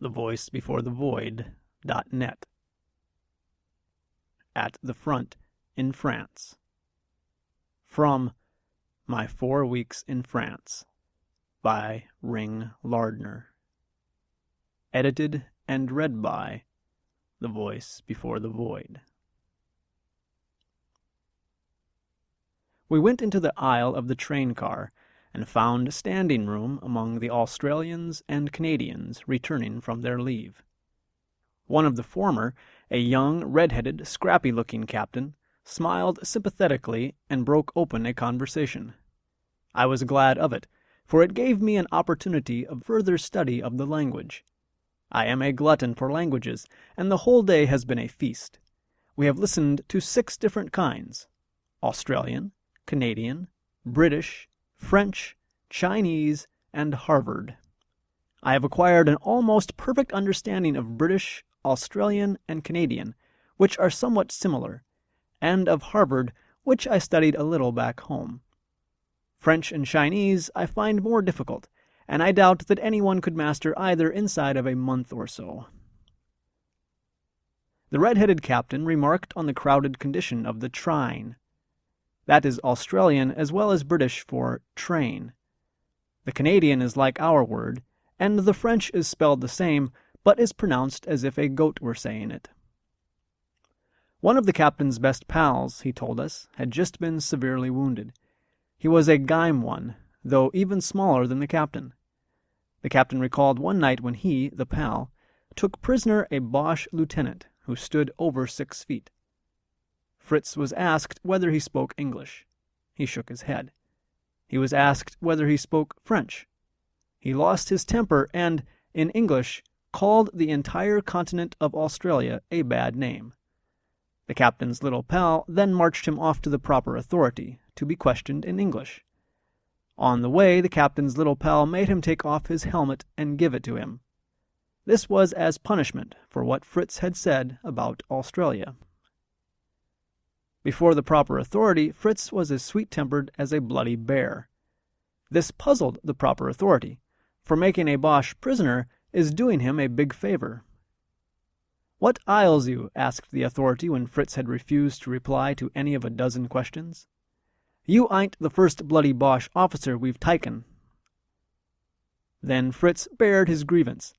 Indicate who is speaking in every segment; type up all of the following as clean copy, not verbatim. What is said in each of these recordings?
Speaker 1: The Voice Before the Void.net. At the Front in France. From My 4 Weeks in France by Ring Lardner. Edited and read by The Voice Before the Void. We went into the aisle of the train car and found standing room among the Australians and Canadians returning from their leave. One of the former, a young, red-headed, scrappy-looking captain, smiled sympathetically and broke open a conversation. I was glad of it, for it gave me an opportunity of further study of the language. I am a glutton for languages, and the whole day has been a feast. We have listened to 6 different kinds: Australian, Canadian, British, French, Chinese, and Harvard. I have acquired an almost perfect understanding of British, Australian, and Canadian, which are somewhat similar, and of Harvard, which I studied a little back home. French and Chinese I find more difficult, and I doubt that anyone could master either inside of a month or so. The red-headed captain remarked on the crowded condition of the train. That is Australian as well as British for train. The Canadian is like our word, and the French is spelled the same, but is pronounced as if a goat were saying it. One of the captain's best pals, he told us, had just been severely wounded. He was a gime one, though even smaller than the captain. The captain recalled one night when he, the pal, took prisoner a Boche lieutenant who stood over 6 feet. Fritz was asked whether he spoke English. He shook his head. He was asked whether he spoke French. He lost his temper and, in English, called the entire continent of Australia a bad name. The captain's little pal then marched him off to the proper authority, to be questioned in English. On the way, the captain's little pal made him take off his helmet and give it to him. This was as punishment for what Fritz had said about Australia. Before the proper authority, Fritz was as sweet-tempered as a bloody bear. This puzzled the proper authority, for making a Boche prisoner is doing him a big favor. "What ails you?" asked the authority when Fritz had refused to reply to any of a dozen questions. "You ain't the first bloody Boche officer we've taken." Then Fritz bared his grievance.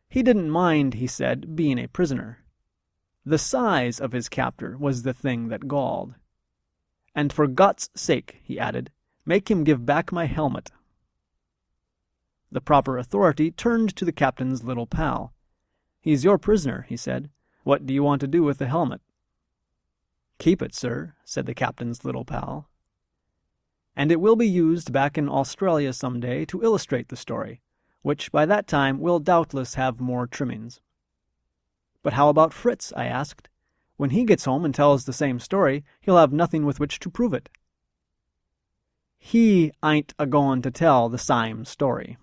Speaker 1: He didn't mind, he said, being a prisoner. The size of his captor was the thing that galled. "And for God's sake," he added, "make him give back my helmet." The proper authority turned to the captain's little pal. "He's your prisoner," he said. "What do you want to do with the helmet?" "Keep it, sir," said the captain's little pal. "And it will be used back in Australia some day to illustrate the story, which by that time will doubtless have more trimmings." "But how about Fritz?" I asked. "When he gets home and tells the same story, he'll have nothing with which to prove it." "He ain't a-goin' to tell the same story."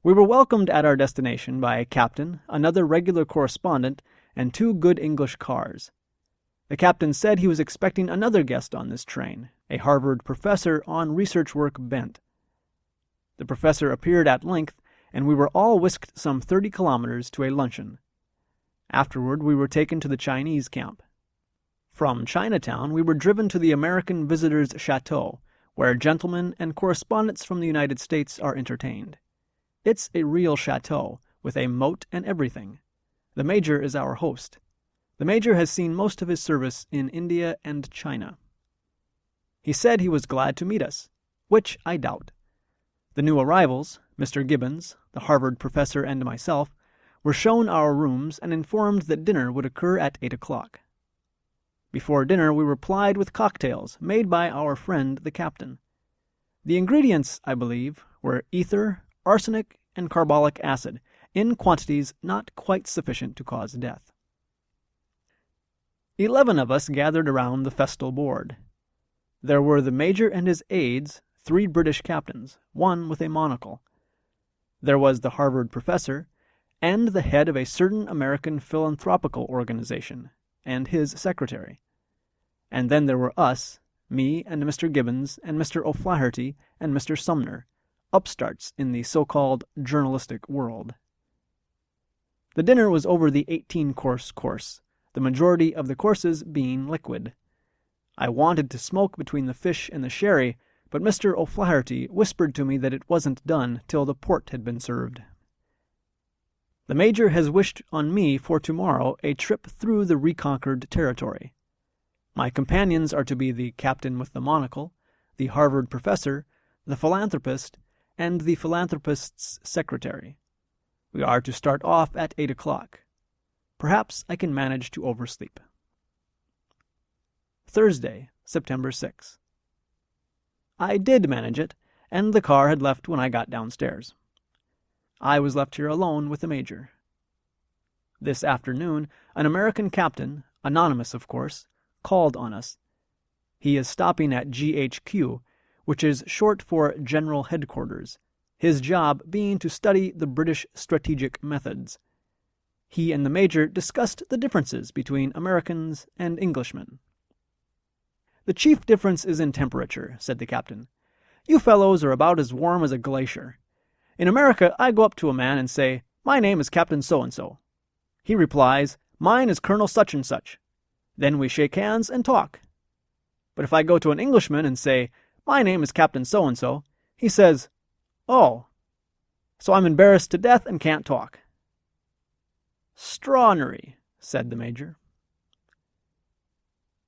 Speaker 1: We were welcomed at our destination by a captain, another regular correspondent, and 2 good English cars. The captain said he was expecting another guest on this train, a Harvard professor on research work bent. The professor appeared at length, and we were all whisked some 30 kilometers to a luncheon. Afterward, we were taken to the Chinese camp. From Chinatown, we were driven to the American Visitors' Chateau, where gentlemen and correspondents from the United States are entertained. It's a real chateau, with a moat and everything. The Major is our host. The Major has seen most of his service in India and China. He said he was glad to meet us, which I doubt. The new arrivals, Mr. Gibbons, the Harvard professor, and myself, were shown our rooms and informed that dinner would occur at 8 o'clock. Before dinner we were plied with cocktails made by our friend the captain. The ingredients, I believe, were ether, arsenic, and carbolic acid, in quantities not quite sufficient to cause death. 11 of us gathered around the festal board. There were the Major and his aides, 3 British captains, one with a monocle. There was the Harvard professor, and the head of a certain American philanthropical organization, and his secretary. And then there were us, me and Mr. Gibbons and Mr. O'Flaherty and Mr. Sumner, upstarts in the so-called journalistic world. The dinner was over the 18-course course, the majority of the courses being liquid. I wanted to smoke between the fish and the sherry, but Mr. O'Flaherty whispered to me that it wasn't done till the port had been served. The Major has wished on me for tomorrow a trip through the reconquered territory. My companions are to be the captain with the monocle, the Harvard professor, the philanthropist, and the philanthropist's secretary. We are to start off at 8 o'clock. Perhaps I can manage to oversleep. Thursday, September 6. I did manage it, and the car had left when I got downstairs. I was left here alone with the Major. This afternoon, an American captain, anonymous of course, called on us. He is stopping at GHQ, which is short for General Headquarters, his job being to study the British strategic methods. He and the Major discussed the differences between Americans and Englishmen. "The chief difference is in temperature," said the captain. "You fellows are about as warm as a glacier. In America, I go up to a man and say, 'My name is Captain So-and-so.' He replies, 'Mine is Colonel Such-and-Such.' Then we shake hands and talk. But if I go to an Englishman and say, 'My name is Captain So-and-so,' he says, 'Oh.' So I'm embarrassed to death and can't talk." "Strawnery," said the Major.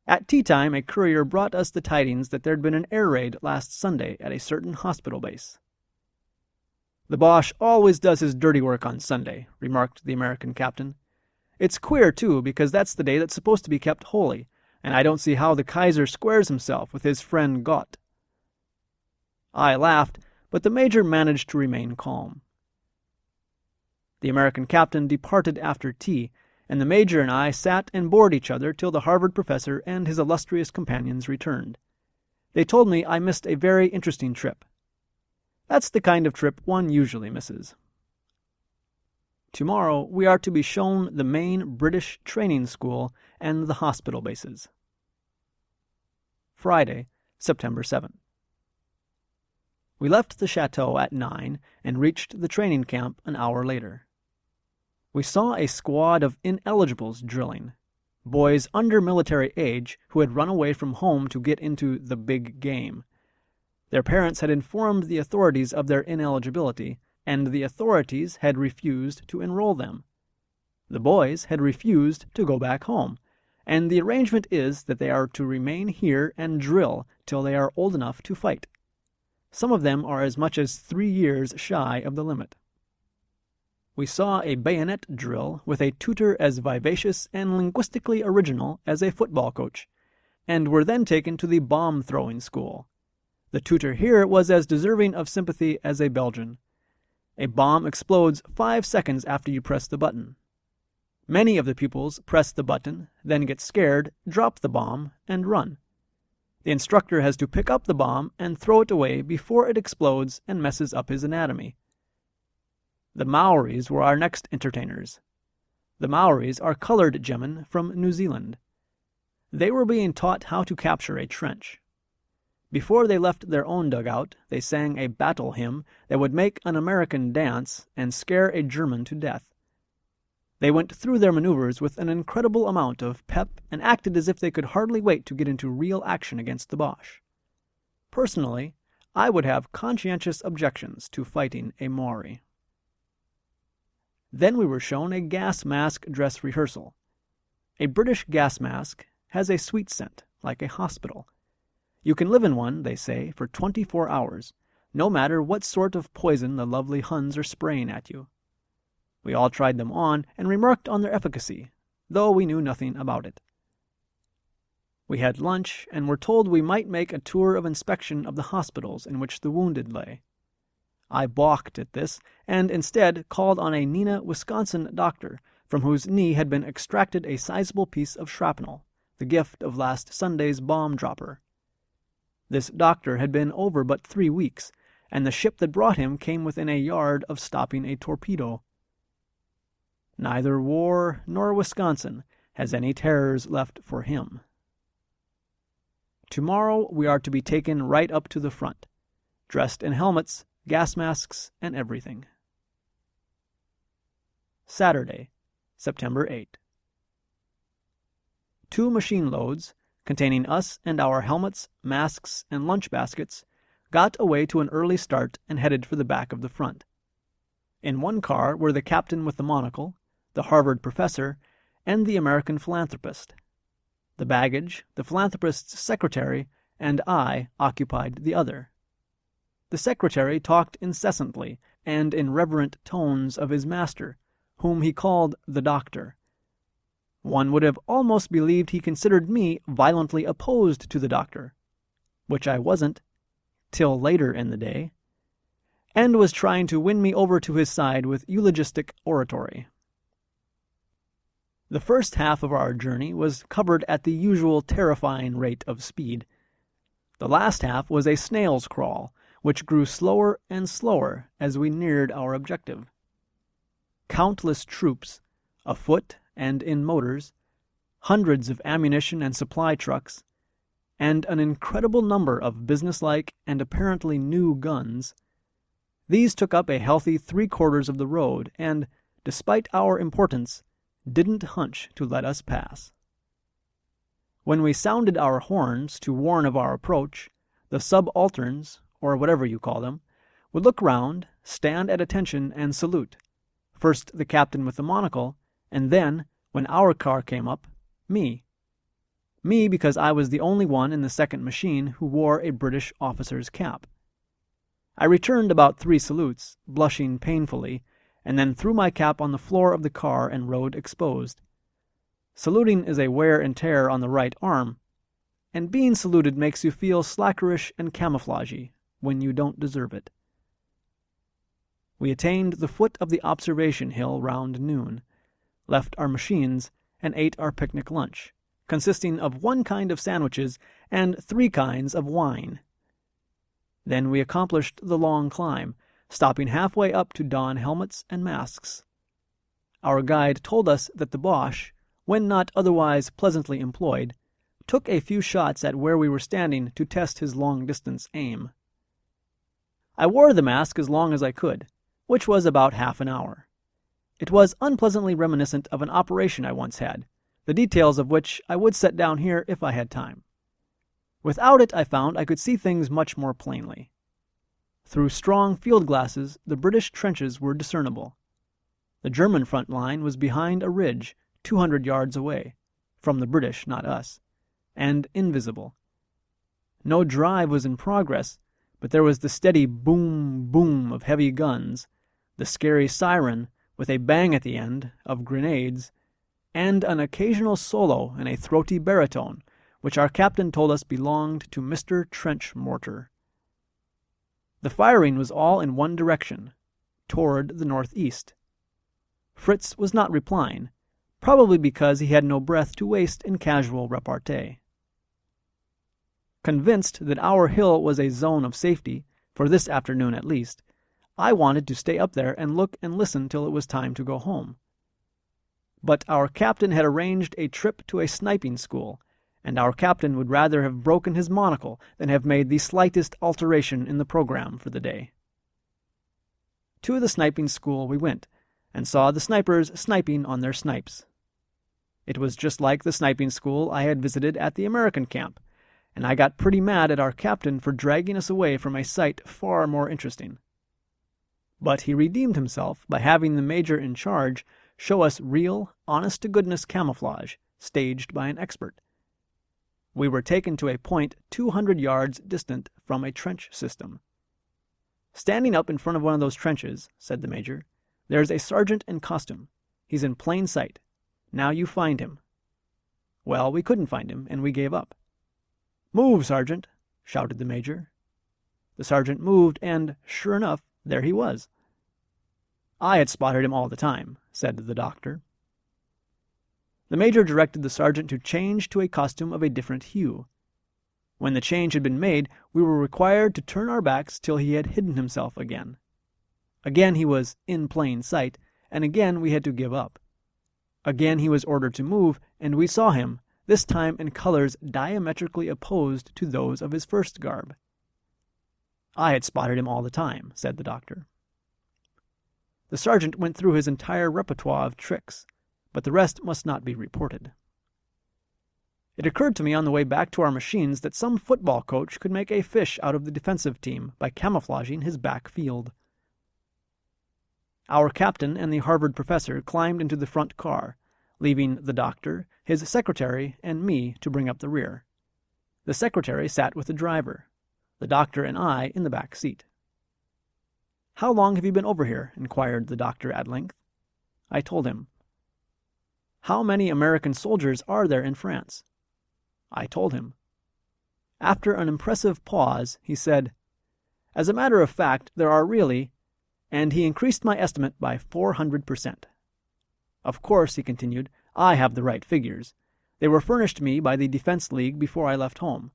Speaker 1: At tea-time, a courier brought us the tidings that there'd been an air raid last Sunday at a certain hospital base. "The Boche always does his dirty work on Sunday," remarked the American captain. "It's queer, too, because that's the day that's supposed to be kept holy, and I don't see how the Kaiser squares himself with his friend Gott." I laughed, but the Major managed to remain calm. The American captain departed after tea, and the Major and I sat and bored each other till the Harvard professor and his illustrious companions returned. They told me I missed a very interesting trip. That's the kind of trip one usually misses. Tomorrow we are to be shown the main British training school and the hospital bases. Friday, September 7th. We left the chateau at 9 and reached the training camp an hour later. We saw a squad of ineligibles drilling, boys under military age who had run away from home to get into the big game. Their parents had informed the authorities of their ineligibility, and the authorities had refused to enroll them. The boys had refused to go back home, and the arrangement is that they are to remain here and drill till they are old enough to fight. Some of them are as much as 3 years shy of the limit. We saw a bayonet drill with a tutor as vivacious and linguistically original as a football coach, and were then taken to the bomb-throwing school. The tutor here was as deserving of sympathy as a Belgian. A bomb explodes 5 seconds after you press the button. Many of the pupils press the button, then get scared, drop the bomb, and run. The instructor has to pick up the bomb and throw it away before it explodes and messes up his anatomy. The Maoris were our next entertainers. The Maoris are colored gemmen from New Zealand. They were being taught how to capture a trench. Before they left their own dugout, they sang a battle hymn that would make an American dance and scare a German to death. They went through their maneuvers with an incredible amount of pep and acted as if they could hardly wait to get into real action against the Boche. Personally, I would have conscientious objections to fighting a Maori. Then we were shown a gas mask dress rehearsal. A British gas mask has a sweet scent, like a hospital. You can live in one, they say, for 24 hours, no matter what sort of poison the lovely Huns are spraying at you. We all tried them on and remarked on their efficacy, though we knew nothing about it. We had lunch and were told we might make a tour of inspection of the hospitals in which the wounded lay. I balked at this, and instead called on a Neenah, Wisconsin doctor, from whose knee had been extracted a sizable piece of shrapnel, the gift of last Sunday's bomb dropper. This doctor had been over but 3 weeks, and the ship that brought him came within a yard of stopping a torpedo. Neither war nor Wisconsin has any terrors left for him. Tomorrow we are to be taken right up to the front, dressed in helmets, gas masks, and everything. Saturday, September 8. 2 machine loads, containing us and our helmets, masks, and lunch baskets, got away to an early start and headed for the back of the front. In one car were the captain with the monocle, the Harvard professor, and the American philanthropist. The baggage, the philanthropist's secretary, and I occupied the other. The secretary talked incessantly and in reverent tones of his master, whom he called the doctor. One would have almost believed he considered me violently opposed to the doctor, which I wasn't, till later in the day, and was trying to win me over to his side with eulogistic oratory. The first half of our journey was covered at the usual terrifying rate of speed. The last half was a snail's crawl, which grew slower and slower as we neared our objective. Countless troops, afoot and in motors, hundreds of ammunition and supply trucks, and an incredible number of businesslike and apparently new guns. These took up a healthy 3/4 of the road and, despite our importance, didn't hunch to let us pass. When we sounded our horns to warn of our approach, the subalterns, or whatever you call them, would look round, stand at attention, and salute. First the captain with the monocle, and then, when our car came up, me. Me because I was the only one in the second machine who wore a British officer's cap. I returned about 3 salutes, blushing painfully, and then threw my cap on the floor of the car and rode exposed. Saluting is a wear and tear on the right arm, and being saluted makes you feel slackerish and camouflagey when you don't deserve it. We attained the foot of the observation hill round noon, left our machines, and ate our picnic lunch, consisting of 1 kind of sandwiches and 3 kinds of wine. Then we accomplished the long climb, stopping halfway up to don helmets and masks. Our guide told us that the Boche, when not otherwise pleasantly employed, took a few shots at where we were standing to test his long-distance aim. I wore the mask as long as I could, which was about half an hour. It was unpleasantly reminiscent of an operation I once had, the details of which I would set down here if I had time. Without it, I found I could see things much more plainly. Through strong field glasses, the British trenches were discernible. The German front line was behind a ridge, 200 yards away, from the British, not us, and invisible. No drive was in progress, but there was the steady boom, boom of heavy guns, the scary siren, with a bang at the end, of grenades, and an occasional solo in a throaty baritone, which our captain told us belonged to Mr. Trench Mortar. The firing was all in one direction, toward the northeast. Fritz was not replying, probably because he had no breath to waste in casual repartee. Convinced that our hill was a zone of safety, for this afternoon at least, I wanted to stay up there and look and listen till it was time to go home. But our captain had arranged a trip to a sniping school, and our captain would rather have broken his monocle than have made the slightest alteration in the program for the day. To the sniping school we went, and saw the snipers sniping on their snipes. It was just like the sniping school I had visited at the American camp, and I got pretty mad at our captain for dragging us away from a sight far more interesting. But he redeemed himself by having the major in charge show us real, honest-to-goodness camouflage, staged by an expert. We were taken to a point 200 yards distant from a trench system. "Standing up in front of one of those trenches," said the major, "there's a sergeant in costume. He's in plain sight. Now you find him." Well, we couldn't find him, and we gave up. "Move, sergeant," shouted the major. The sergeant moved, and, sure enough, there he was. "I had spotted him all the time," said the doctor. The major directed the sergeant to change to a costume of a different hue. When the change had been made, we were required to turn our backs till he had hidden himself again. Again he was in plain sight, and again we had to give up. Again he was ordered to move, and we saw him, this time in colors diametrically opposed to those of his first garb. I had spotted him all the time, said the doctor. The sergeant went through his entire repertoire of tricks, but the rest must not be reported. It occurred to me on the way back to our machines that some football coach could make a fish out of the defensive team by camouflaging his back field. Our captain and the Harvard professor climbed into the front car, leaving the doctor, his secretary, and me to bring up the rear. The secretary sat with the driver, the doctor and I in the back seat. "How long have you been over here?" inquired the doctor at length. I told him. "How many American soldiers are there in France?" I told him. After an impressive pause, he said, "As a matter of fact, there are really," and he increased my estimate by 400%. "Of course," he continued, "I have the right figures. They were furnished me by the Defense League before I left home.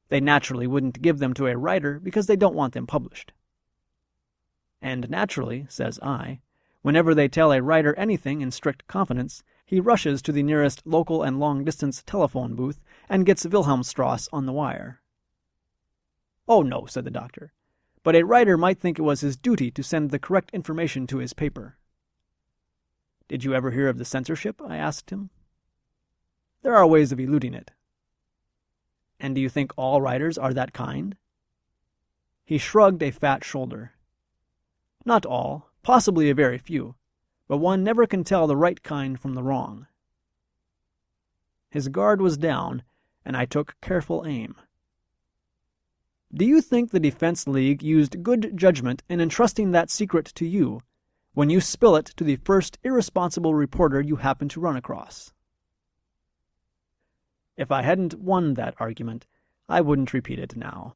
Speaker 1: They naturally wouldn't give them to a writer because they don't want them published." And naturally, says I, whenever they tell a writer anything in strict confidence, he rushes to the nearest local and long-distance telephone booth and gets Wilhelmstrasse on the wire. "Oh, no," said the doctor, "but a writer might think it was his duty to send the correct information to his paper." "Did you ever hear of the censorship?" I asked him. "There are ways of eluding it." "And do you think all writers are that kind?" He shrugged a fat shoulder. "Not all, possibly a very few, but one never can tell the right kind from the wrong." His guard was down, and I took careful aim. "Do you think the Defense League used good judgment in entrusting that secret to you when you spill it to the first irresponsible reporter you happen to run across?" If I hadn't won that argument, I wouldn't repeat it now.